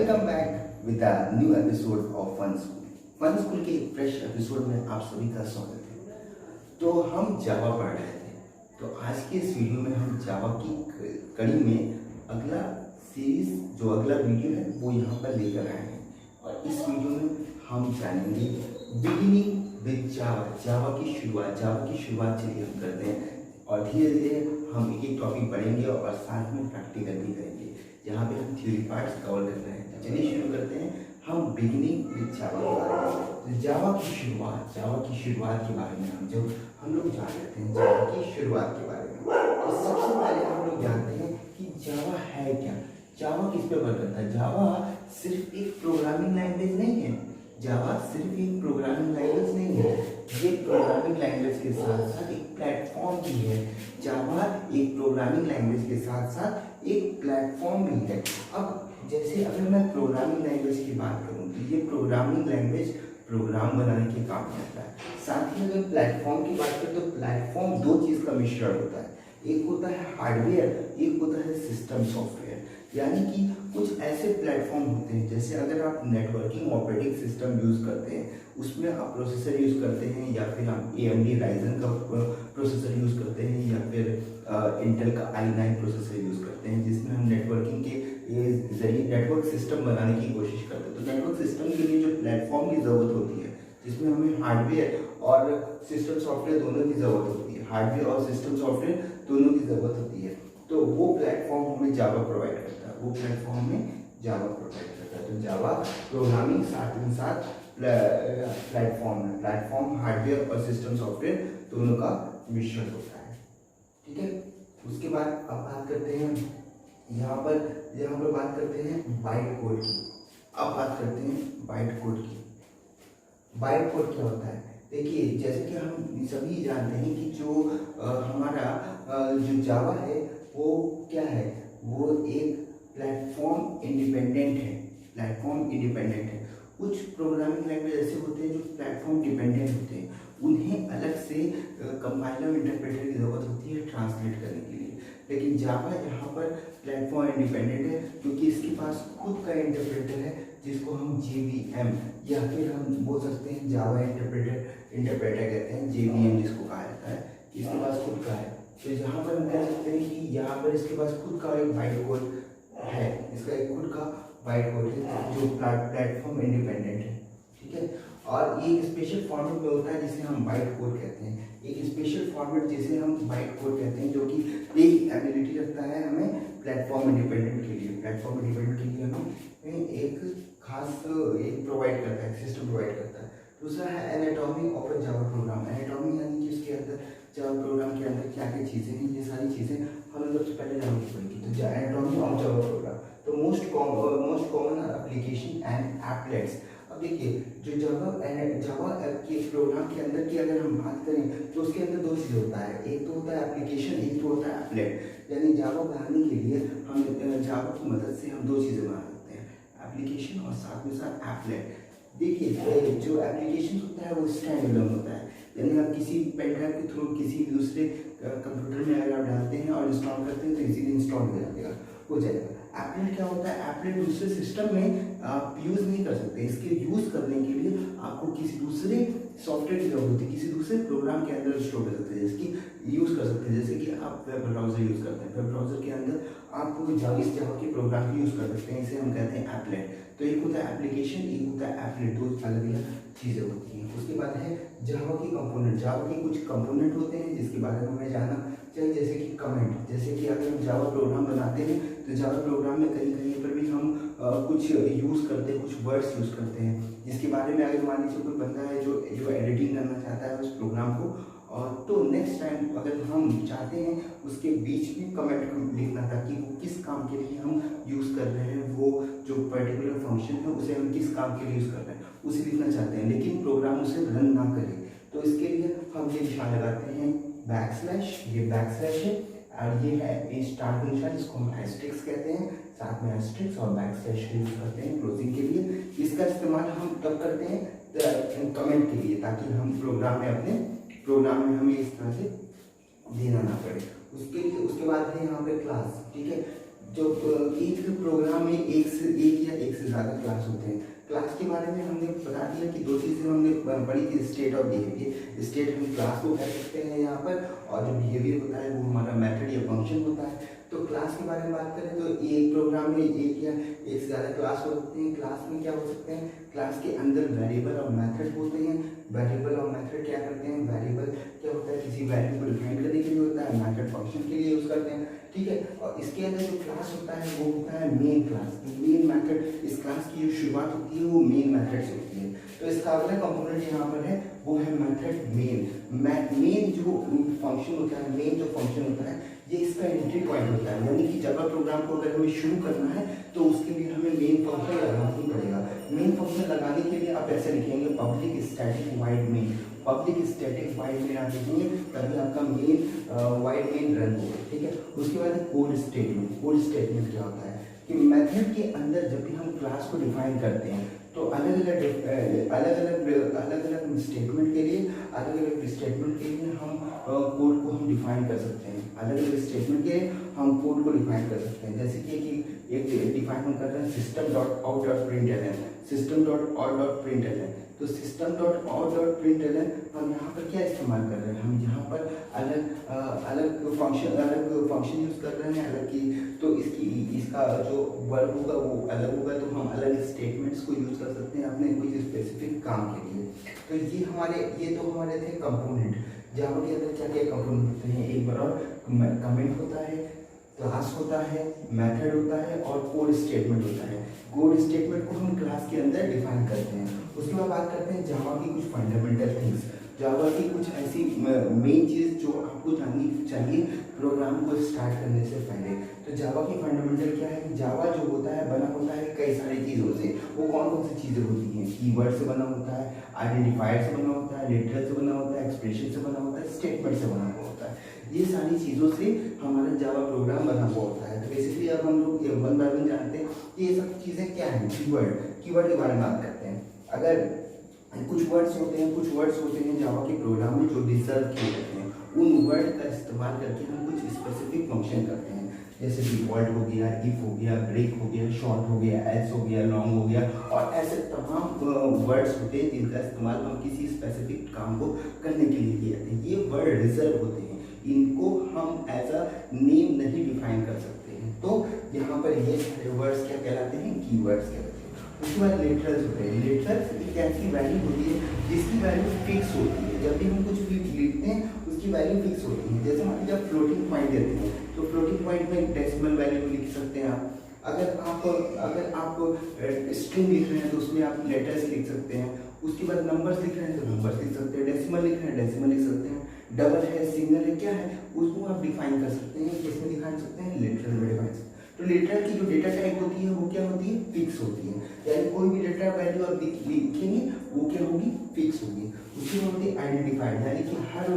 Welcome back with a new episode of fun school. Fun school के एक fresh episode में आप सभी का स्वागत है। तो हम जावा पढ़ रहे थे, तो आज के इस वीडियो में हम जावा की कड़ी में अगला सीरीज जो अगला वीडियो है वो यहाँ पर लेकर आए हैं। और इस वीडियो में हम जानेंगे बिगिनिंग विद जावा, जावा की शुरुआत चलिए हम करते हैं और धीरे धीरे हम एक एक टॉपिक पढ़ेंगे और साथ में प्रैक्टिकल भी करेंगे जहाँ पे हम थ्योरी पार्ट्स कवर कर रहे हैं। चलिए शुरू करते हैं हम बिगिनिंग विद जावा के बारे में। तो जावा की शुरुआत के बारे में हम लोग जान लेते हैं जावा की शुरुआत के बारे में। तो सबसे पहले हम लोग जानते हैं कि जावा है क्या, जावा किस पे वर्क करता है। जावा सिर्फ एक प्रोग्रामिंग लैंग्वेज नहीं है, जावा सिर्फ एक प्रोग्रामिंग लैंग्वेज नहीं है, ये प्रोग्रामिंग लैंग्वेज के साथ साथ एक प्लेटफॉर्म भी है। जावा एक प्रोग्रामिंग लैंग्वेज के साथ साथ एक प्लेटफॉर्म भी है। अब जैसे अगर मैं प्रोग्रामिंग लैंग्वेज की बात करूँ तो ये प्रोग्रामिंग लैंग्वेज प्रोग्राम बनाने के काम करता है। साथ ही अगर प्लेटफॉर्म की बात करें तो प्लेटफॉर्म दो चीज़ का मिश्रण होता है, एक होता है हार्डवेयर, एक होता है सिस्टम सॉफ्टवेयर। यानी कि कुछ ऐसे प्लेटफॉर्म होते हैं जैसे अगर आप नेटवर्किंग ऑपरेटिंग सिस्टम यूज़ करते हैं उसमें आप प्रोसेसर यूज़ करते हैं या फिर आप AMD राइजन का प्रोसेसर यूज़ करते हैं या फिर इंटेल का i9 प्रोसेसर यूज़ करते हैं जिसमें हम नेटवर्किंग के जरिए नेटवर्क सिस्टम बनाने की कोशिश करते हैं। तो नेटवर्क सिस्टम के लिए जो प्लेटफॉर्म की ज़रूरत होती है जिसमें हमें हार्डवेयर और सिस्टम सॉफ्टवेयर दोनों की ज़रूरत होती है, हार्डवेयर और सिस्टम सॉफ्टवेयर दोनों की ज़रूरत होती है, तो वो प्लेटफॉर्म हमें जावा प्रोवाइड करता है, वो प्लेटफॉर्म हमें जावा प्रोवाइड करता है। तो जावा प्रोग्रामिंग साथ में साथ प्लेटफॉर्म हार्डवेयर और सिस्टम सॉफ्टवेयर दोनों का मिश्रण होता है। ठीक है, उसके बाद अब बात करते हैं यहाँ पर बात करते हैं बाइट कोड की। अब बात करते हैं बाइट कोड की। बाइट कोड क्या होता है? देखिए जैसे कि हम सभी जानते हैं कि जो हमारा जो जावा है वो क्या है, वो एक प्लेटफॉर्म इंडिपेंडेंट है। कुछ प्रोग्रामिंग लैंग्वेज ऐसे होते हैं जो प्लेटफॉर्म डिपेंडेंट होते हैं, उन्हें अलग से कंपाइलर इंटरप्रेटर की ज़रूरत होती है ट्रांसलेट करने के लिए। लेकिन जावा यहाँ पर प्लेटफॉर्म इंडिपेंडेंट है क्योंकि इसके पास खुद का इंटरप्रेटर है जिसको हम JVM या फिर हम बोल सकते हैं जावा इंटरप्रेटर कहते हैं, JVM जिसको कहा जाता है, इसके पास खुद का है। तो यहाँ पर हम कह सकते हैं कि यहाँ पर इसके पास खुद का एक बाइट कोड है, इसका एक खुद का बाइट कोड है जो प्लेटफॉर्म इंडिपेंडेंट है। ठीक है, और ये एक स्पेशल फॉर्मेट में होता है जिसे हम बाइट कोड कहते हैं, एक स्पेशल फॉर्मेट जिसे हम बाइट कोड कहते हैं जो कि एक एबिलिटी रखता है हमें प्लेटफॉर्म इंडिपेंडेंट के लिए हमें एक खास एक प्रोवाइड करता है, सिस्टम प्रोवाइड करता है। दूसरा है anatomy of a Java program. Anatomy यानी कि उसके अंदर जावा प्रोग्राम के अंदर क्या क्या चीज़ें हैं, ये सारी चीज़ें हमें सबसे पहले जाननी पड़ेगी। तो एनाटॉमी ऑफ जावा प्रोग्राम, तो मोस्ट कॉमन एप्लीकेशन एंड एप्लेट्स। अब देखिए जो जावा के प्रोग्राम के अंदर की अगर हम बात करें तो उसके अंदर दो चीज़ होता है, एक तो होता है एप्लीकेशन, एक तो होता है एप्लेट। यानी जावा बनाने के लिए हम जावा की मदद से हम दो चीज़ें बना सकते हैं, एप्लीकेशन और साथ में साथ एप्लेट। देखिए जो एप्लीकेशन होता है वो स्टैंड एलोन होता है, यानी आप किसी पेन ड्राइव के थ्रू किसी दूसरे कंप्यूटर में अगर आप डालते हैं और इंस्टॉल करते हैं तो इजीली इंस्टॉल हो जाएगा। एप्लेट क्या होता है? एप्लेट दूसरे सिस्टम में आप यूज़ नहीं कर सकते, इसके यूज़ करने के लिए आपको किसी दूसरे सॉफ्टवेयर की जरूरत होती है, किसी दूसरे प्रोग्राम के अंदर स्टोर कर सकते हैं, जिसकी यूज़ कर सकते हैं। जैसे कि आप वेब ब्राउज़र यूज़ करते हैं, वेब ब्राउज़र के अंदर आप जावा के प्रोग्राम की यूज़ कर सकते हैं, इसे हम कहते हैं एप्लेट। तो एक होता है एप्लीकेशन, एक होता है एप्लेट, दो अलग अलग चीज़ें होती हैं। उसके बाद है जावा की कंपोनेंट। जावा के कुछ कंपोनेंट होते हैं जिसके बारे में हमें जानना चाहिए, जैसे कि कमेंट। जैसे कि अगर हम जावा प्रोग्राम बनाते हैं तो जावा प्रोग्राम में कहीं कहीं पर भी हम कुछ यूज़ करते हैं, कुछ वर्ड्स यूज़ करते हैं जिसके बारे में अगर मान लीजिए कोई बंदा है जो एडिटिंग करना चाहता है उस प्रोग्राम को, और तो नेक्स्ट टाइम अगर हम चाहते हैं उसके बीच में कमेंट लिखना ताकि वो किस काम के लिए हम यूज़ कर रहे हैं, वो जो पर्टिकुलर फंक्शन है उसे हम किस काम के लिए यूज़ कर रहे हैं उसे लिखना चाहते हैं, लेकिन प्रोग्राम उसे रन ना करे, तो इसके लिए हम ये निशान लगाते हैं बैकस्लैश। ये बैकस्लैश है और ये है स्टार निशान जिसको हम एस्ट्रिक्स कहते हैं, साथ में एस्ट्रिक्स और बैकस्लैश यूज़ करते हैं क्लोजिंग के लिए। इसका इस्तेमाल हम तब करते हैं कमेंट के लिए ताकि हम अपने प्रोग्राम में हमें इस तरह से देना ना पड़े। उसके बाद है यहाँ पे क्लास। ठीक है, जो एक प्रोग्राम में एक या एक से ज़्यादा क्लास होते हैं। क्लास के बारे में हमने बता दिया कि दो चीज़ें हमने पढ़ी थी, स्टेट और बिहेवियर। स्टेट हम क्लास को कह सकते हैं यहाँ पर, और जो बिहेवियर होता है वो हमारा मेथड या फंक्शन होता है। तो क्लास के बारे में बात करें तो एक प्रोग्राम में एक या एक से ज़्यादा क्लास होते हैं। क्लास में क्या हो सकते हैं, क्लास के अंदर वेरिएबल और मेथड होते हैं। वेरिएबल और मेथड क्या करते हैं, वेरिएबल क्या होता है, किसी वैल्यू को डिफाइन करने के लिए होता है, मेथड फंक्शन के लिए यूज़ करते हैं, ठीक है। और इसके अंदर जो क्लास होता है वो होता है मेन क्लास। मेन मेथड, इस क्लास की जो शुरुआत होती है वो मेन मेथड से होती है। तो इसका अगला कंपोनेंट यहाँ पर है वो है मेथड मेन। मेन जो फंक्शन होता है, मेन जो फंक्शन होता है, ये इसका एंट्री पॉइंट होता है। यानी कि जावा प्रोग्राम को अगर हमें शुरू करना है तो उसके लिए हमें मेन फंक्शन लगाना ही पड़ेगा। मेन फंक्शन लगाने के लिए आप ऐसे लिखेंगे public static wide main. Public static wide main आप लिखेंगे तभी आपका मेन वाइड मेन रन होगा, ठीक है। उसके बाद कोड स्टेटमेंट। कोड स्टेटमेंट क्या होता है कि मेथड के अंदर जब भी हम क्लास को डिफाइन करते हैं तो अलग अलग स्टेटमेंट के लिए, अलग अलग स्टेटमेंट के लिए हम कोड को हम डिफाइन कर सकते हैं। अलग अलग स्टेटमेंट के हम कोड को डिफाइन कर सकते हैं। जैसे कि एक डिफाइन हम कर रहे हैं system dot out dot println, system dot out dot println. तो system dot out dot println हम यहाँ पर क्या इस्तेमाल कर रहे हैं, हम यहाँ पर अलग फंक्शन यूज़ कर रहे हैं अलग की। तो इसका जो वर्ब होगा वो अलग होगा, तो हम अलग स्टेटमेंट्स को यूज़ कर सकते हैं अपने कुछ स्पेसिफिक काम के लिए। तो ये तो हमारे थे कंपोनेंट। जावा के अंदर क्या क्या कंपोनेंट होते हैं, एक बार और कमेंट होता है, क्लास होता है, मेथड होता है और कोड स्टेटमेंट होता है। कोड स्टेटमेंट को हम क्लास के अंदर डिफाइन करते हैं। उसके बाद बात करते हैं जावा की कुछ फंडामेंटल थिंग्स, जावा की कुछ ऐसी मेन चीज़ जो आपको जाननी चाहिए प्रोग्राम को स्टार्ट करने से पहले। तो जावा की फंडामेंटल क्या है कि जावा जो होता है बना होता है कई सारी चीज़ों से। वो कौन कौन सी चीज़ें होती हैं, कीवर्ड से बना होता है, आइडेंटिफायर से बना होता है, लिटरल से बना होता है, एक्सप्रेशन से बना होता है, स्टेटमेंट से बना हुआ होता है। ये सारी चीज़ों से हमारा जावा प्रोग्राम बना हुआ होता है। तो बेसिकली अब हम लोग वन बाय वन जानते हैं कि ये सब चीज़ें क्या हैं। कीवर्ड के बारे में बात करते हैं। अगर कुछ वर्ड्स होते हैं जावा के प्रोग्राम में जो रिजर्व किए जाते हैं, उन वर्ड का इस्तेमाल करके हम कुछ स्पेसिफिक फंक्शन करते हैं। जैसे डिफॉल्ट हो गया, इफ हो गया, ब्रेक हो गया, शॉर्ट हो गया, एल्स हो गया, लॉन्ग हो गया, और ऐसे तमाम वर्ड्स होते हैं जिनका इस्तेमाल हम किसी स्पेसिफिक काम को करने के लिए किए जाते हैं। ये वर्ड रिजर्व होते हैं, इनको हम एज अ नेम नहीं डिफाइन कर सकते हैं। तो यहाँ पर ये सारे वर्ड्स क्या कहलाते हैं, कीवर्ड्स कहलाते हैं। उसके बाद लिटरल्स होते हैं। लिटरल्स एक ऐसी वैल्यू होती है जिसकी वैल्यू फिक्स होती है। जब भी हम कुछ भी लिखते हैं उसकी वैल्यू फिक्स होती है। जैसे मान लीजिए आप फ्लोटिंग पॉइंट देते हैं तो फ्लोटिंग पॉइंट में डेसिमल वैल्यू लिख सकते हैं आप। अगर आप स्ट्रिंग लिख रहे हैं तो उसमें आप लेटर्स लिख सकते हैं। उसके बाद नंबर्स लिख रहे हैं तो नंबर्स लिख सकते हैं, डेसिमल लिख रहे हैं डेसिमल लिख सकते हैं, डबल है, सिंगल है, क्या है उसको आप डिफाइन कर सकते हैं। किसमें डिफाइन सकते हैं, लिटरल में डिफाइन सकते हैं। तो लिटरल की जो डेटा टाइप होती है वो क्या होती है, फिक्स होती है। यानी कोई भी डेटा वैल्यू आप लिखेंगे वो क्या होगी, फिक्स होगी। उसकी होती है आइडेंटिफाइड, यानी कि हर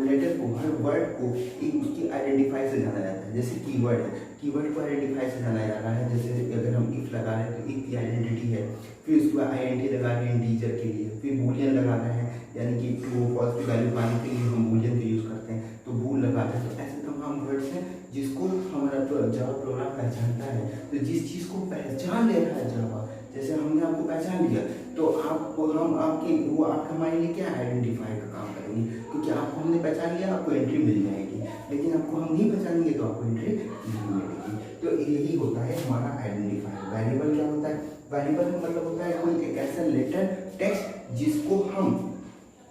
लेटर को, हर वर्ड को एक उसकी आइडेंटिफाई से जाना जाता है। जैसे कीवर्ड है, कीवर्ड को आइडेंटिफाई से जाना जा रहा है। जैसे अगर हम इफ लगा रहे हैं तो इफ की आइडेंटिटी है, फिर उसके बाद आइडेंटिटी लगा रहे हैं इंटीजर के लिए, फिर बूलियन लगा रहे हैं, यानी कि ट्रू फॉल्स की वैल्यू पाने के लिए हम बूलियन का यूज़ करते हैं, तो बूल लगा रहे हैं। तो ऐसे तमाम वर्ड्स हैं जिसको हमारा जावा प्रोग्राम पहचानता है। तो जिस चीज़ को पहचान ले रहा है जावा, जैसे हमने आपको पहचान लिया तो आपको हम आपके वो आप हमारे लिए क्या आइडेंटिफाई का काम करेंगे, क्योंकि आपको हमने पहचान लिया आपको एंट्री मिल जाएगी। लेकिन आपको हम नहीं पहचानेंगे तो आपको एंट्री नहीं मिलेगी। तो यही होता है हमारा आइडेंटिफायर। वेरिएबल क्या होता है, वेरिएबल का मतलब होता है कोई एक ऐसा लेटर टेक्स्ट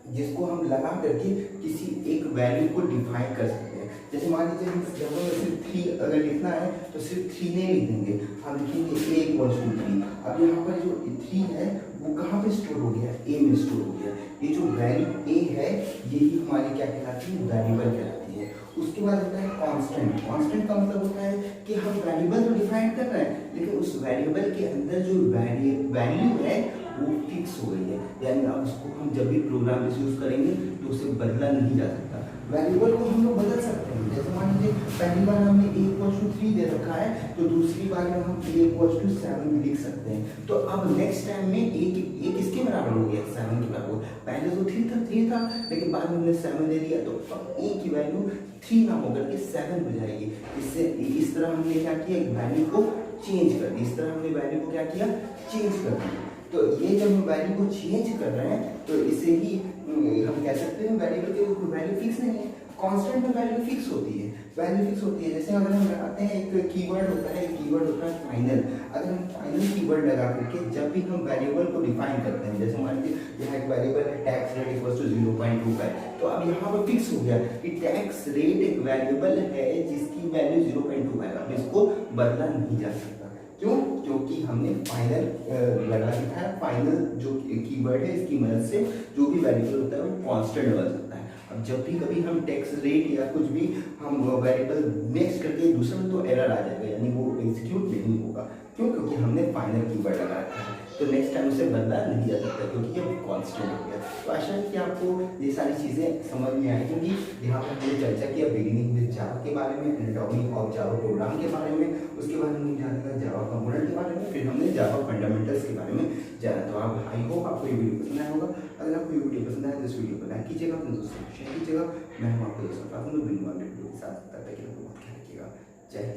जिसको हम लगा करके किसी एक वैल्यू को डिफाइन कर सकते हैं। जैसे मान लीजिए हम जब हमें सिर्फ 3 अगर लिखना है तो सिर्फ 3 नहीं लिखेंगे, हम लिखेंगे a = 3। अब यहाँ पर जो 3 है वो कहाँ पे स्टोर हो गया, a में स्टोर हो गया। ये जो वैल्यू a है यही हमारी क्या कहलाती है, वेरिएबल कहलाती है। उसके बाद होता है कांस्टेंट। कांस्टेंट का मतलब होता है कि हम वेरिएबल तो डिफाइन कर रहे हैं लेकिन उस वेरिएबल के अंदर जो वैल्यू है वो फिक्स हो गई है, यानी अब उसको हम जब भी प्रोग्राम यूज करेंगे तो उसे बदला नहीं जा सकता। वेरिएबल को हम लोग बदल सकते हैं। जैसे मान लीजिए पहली बार हमने a = 3 दे रखा है, तो दूसरी बार में हम a = 7 भी लिख सकते हैं। तो अब नेक्स्ट टाइम में a किसके बराबर हो गया? 7 के बराबर। पहले तो 3 था, लेकिन बाद में हमने 7 दे दिया, तो अब a की वैल्यू 3 ना होकर के 7 हो जाएगी। इससे इस तरह हमने क्या किया, वैल्यू को चेंज कर दी। इस तरह हमने वैल्यू को क्या किया, चेंज कर दिया। तो ये जब हम वैल्यू को चेंज कर रहे हैं, तो इसे ही हम कह सकते हैं वेरिएबल की वैल्यू फिक्स नहीं है, कांस्टेंट में वैल्यू फिक्स होती है। वैल्यू फिक्स होती है, जैसे अगर हम लगाते हैं एक कीवर्ड होता है, कीवर्ड होता है फाइनल। अगर हम फाइनल कीवर्ड लगा करके जब भी हम वेरिएबल को डिफाइन करते हैं, जैसे मान लीजिए यहाँ एक वेरिएबल है टैक्स रेट = 0.25, तो अब यहाँ पर फिक्स हो गया कि टैक्स रेट एक वेरिएबल है जिसकी वैल्यू 0.25 है। अब इसको बदला नहीं जा सकता। क्यों? क्योंकि हमने फाइनल लगा दिया है। फाइनल जो कीवर्ड है, इसकी मदद से जो भी वेरिएबल होता है वो कांस्टेंट बन सकता है। अब जब भी कभी हम टैक्स रेट या कुछ भी हम वेरिएबल मिक्स करके दूसरे में, तो एरर आ जाएगा, यानी वो एग्जीक्यूट नहीं होगा। क्यों? क्योंकि हमने फाइनल कीवर्ड लगा रखा है, तो नेक्स्ट टाइम उसे बदला नहीं जा सकता, क्योंकि ये कांस्टेंट हो गया। तो आशा है कि आपको ये सारी चीज़ें समझ में आई होंगी। यहाँ पर हमने चर्चा किया बिगिनिंग विद जावा के बारे में, एनाटॉमी ऑफ जावा प्रोग्राम के बारे में, उसके बाद हमने जाना था जावा कंपोनेंट के बारे में, फिर हमने जावा फंडामेंटल्स के बारे में जाना। तो आप आई होप आपको ये वीडियो पसंद आया होगा। अगर आपको ये वीडियो पसंद आया तो इस वीडियो को लाइक कीजिएगा, अपने दोस्तों को शेयर कीजिएगा। मैं हूँ आपको दोस्तों वीडियो के साथ, तब तक के लिए बहुत ख्याल रखिएगा। जय हिंद।